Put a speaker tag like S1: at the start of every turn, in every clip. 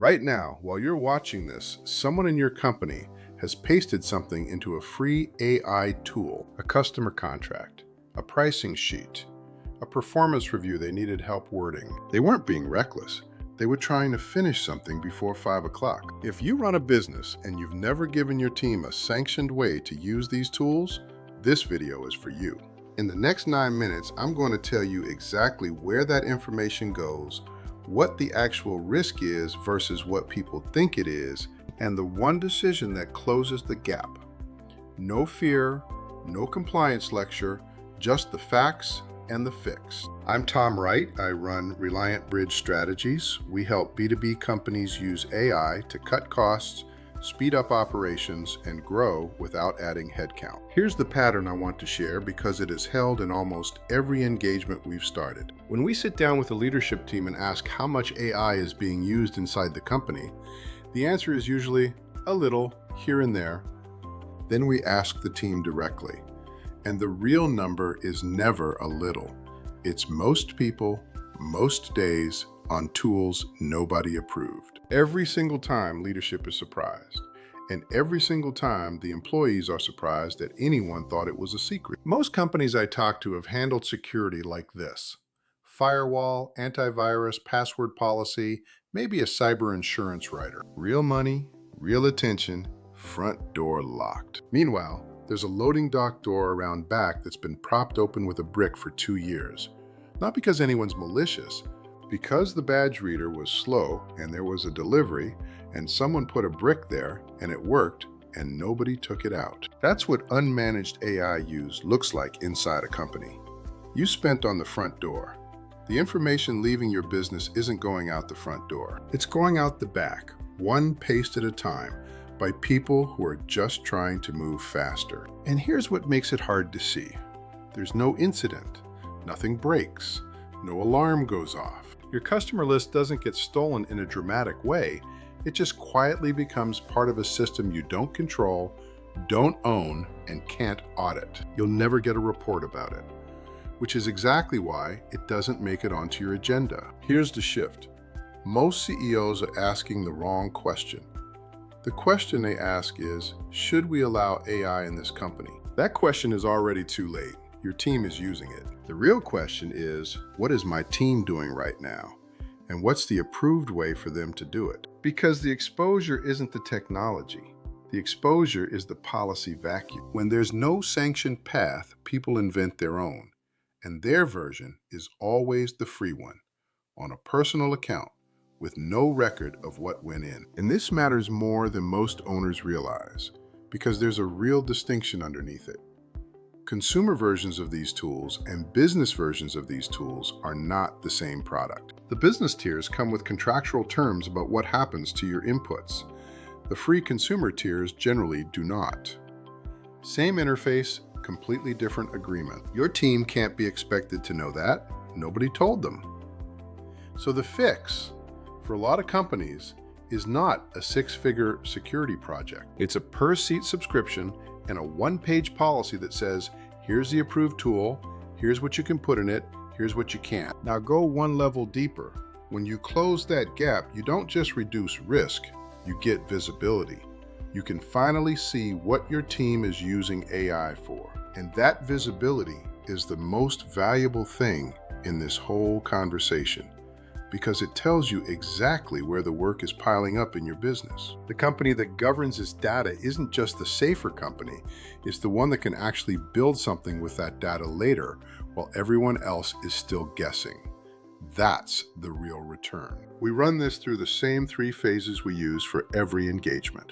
S1: Right now, while you're watching this, someone in your company has pasted something into a free AI tool, a customer contract, a pricing sheet, a performance review they needed help wording. They weren't being reckless. They were trying to finish something before 5 o'clock. If you run a business and you've never given your team a sanctioned way to use these tools, this video is for you. In the next 9 minutes, I'm going to tell you exactly where that information goes, what the actual risk is versus what people think it is, and the one decision that closes the gap. No fear, no compliance lecture, just the facts and the fix. I'm Tom Wright. I run Reliant Bridge Strategies. We help B2B companies use AI to cut costs, speed up operations, and grow without adding headcount. Here's the pattern I want to share because it is held in almost every engagement we've started. When we sit down with the leadership team and ask how much AI is being used inside the company, the answer is usually a little here and there. Then we ask the team directly, and the real number is never a little. It's most people, most days, on tools nobody approved. Every single time leadership is surprised, and every single time the employees are surprised that anyone thought it was a secret. Most companies I talk to have handled security like this: firewall, antivirus, password policy, maybe a cyber insurance writer. Real money, real attention, front door locked. Meanwhile, there's a loading dock door around back that's been propped open with a brick for 2 years. Not because anyone's malicious, because the badge reader was slow and there was a delivery and someone put a brick there and it worked and nobody took it out. That's what unmanaged AI use looks like inside a company. You spent on the front door. The information leaving your business isn't going out the front door. It's going out the back, one paste at a time, by people who are just trying to move faster. And here's what makes it hard to see. There's no incident, nothing breaks, no alarm goes off. Your customer list doesn't get stolen in a dramatic way. It just quietly becomes part of a system you don't control, don't own, and can't audit. You'll never get a report about it, which is exactly why it doesn't make it onto your agenda. Here's the shift. Most CEOs are asking the wrong question. The question they ask is, should we allow AI in this company? That question is already too late. Your team is using it. The real question is, what is my team doing right now? And what's the approved way for them to do it? Because the exposure isn't the technology. The exposure is the policy vacuum. When there's no sanctioned path, people invent their own. And their version is always the free one, on a personal account, with no record of what went in. And this matters more than most owners realize, because there's a real distinction underneath it. Consumer versions of these tools and business versions of these tools are not the same product. The business tiers come with contractual terms about what happens to your inputs. The free consumer tiers generally do not. Same interface, completely different agreement. Your team can't be expected to know that. Nobody told them. So the fix, for a lot of companies, is not a 6-figure security project. It's a per-seat subscription and a one-page policy that says, here's the approved tool, here's what you can put in it, here's what you can't. Now go one level deeper. When you close that gap, you don't just reduce risk, you get visibility. You can finally see what your team is using AI for. And that visibility is the most valuable thing in this whole conversation, because it tells you exactly where the work is piling up in your business. The company that governs its data isn't just the safer company, it's the one that can actually build something with that data later while everyone else is still guessing. That's the real return. We run this through the same 3 phases we use for every engagement.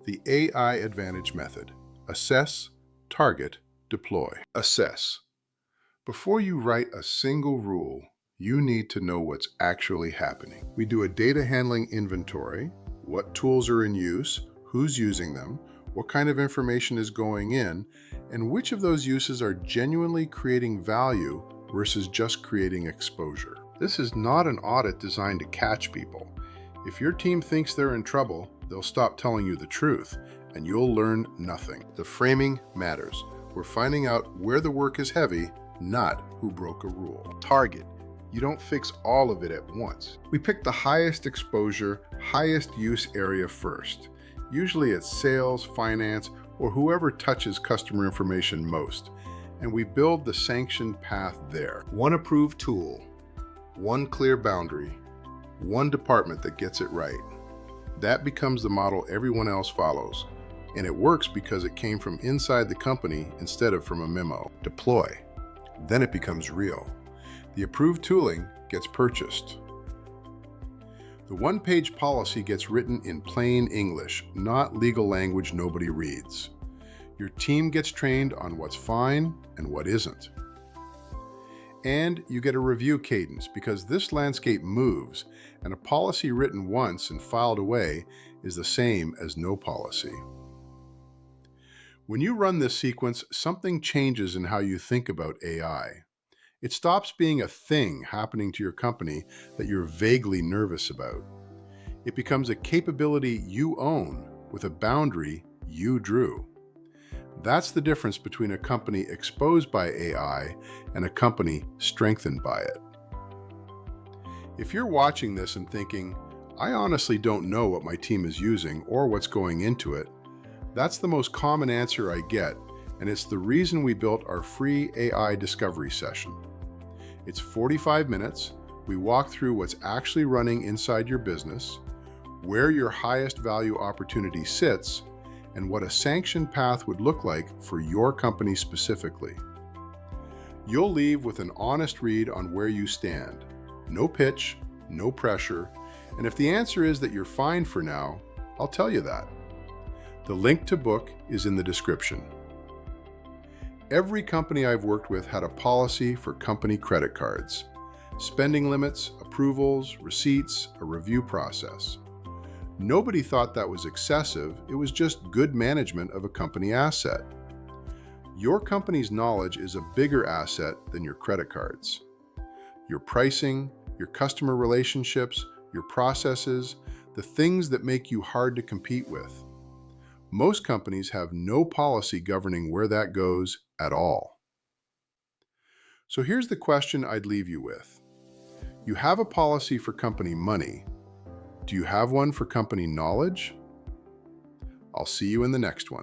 S1: The AI Advantage method: assess, target, deploy. Assess. Before you write a single rule, you need to know what's actually happening. We do a data handling inventory, what tools are in use, who's using them, what kind of information is going in, and which of those uses are genuinely creating value versus just creating exposure. This is not an audit designed to catch people. If your team thinks they're in trouble, they'll stop telling you the truth, and you'll learn nothing. The framing matters. We're finding out where the work is heavy, not who broke a rule. Target. You don't fix all of it at once. We pick the highest exposure, highest use area first. Usually it's sales, finance, or whoever touches customer information most, and we build the sanctioned path there. One approved tool, one clear boundary, one department that gets it right. That becomes the model everyone else follows, and it works because it came from inside the company instead of from a memo. Deploy. Then it becomes real. The approved tooling gets purchased. The one-page policy gets written in plain English, not legal language nobody reads. Your team gets trained on what's fine and what isn't. And you get a review cadence because this landscape moves, and a policy written once and filed away is the same as no policy. When you run this sequence, something changes in how you think about AI. It stops being a thing happening to your company that you're vaguely nervous about. It becomes a capability you own with a boundary you drew. That's the difference between a company exposed by AI and a company strengthened by it. If you're watching this and thinking, I honestly don't know what my team is using or what's going into it, that's the most common answer I get, and it's the reason we built our free AI discovery session. It's 45 minutes. We walk through what's actually running inside your business, where your highest value opportunity sits, and what a sanctioned path would look like for your company specifically. You'll leave with an honest read on where you stand. No pitch, no pressure, and if the answer is that you're fine for now, I'll tell you that. The link to book is in the description. Every company I've worked with had a policy for company credit cards, spending limits, approvals, receipts, a review process. Nobody thought that was excessive, it was just good management of a company asset. Your company's knowledge is a bigger asset than your credit cards. Your pricing, your customer relationships, your processes, the things that make you hard to compete with. Most companies have no policy governing where that goes at all. So here's the question I'd leave you with. You have a policy for company money. Do you have one for company knowledge? I'll see you in the next one.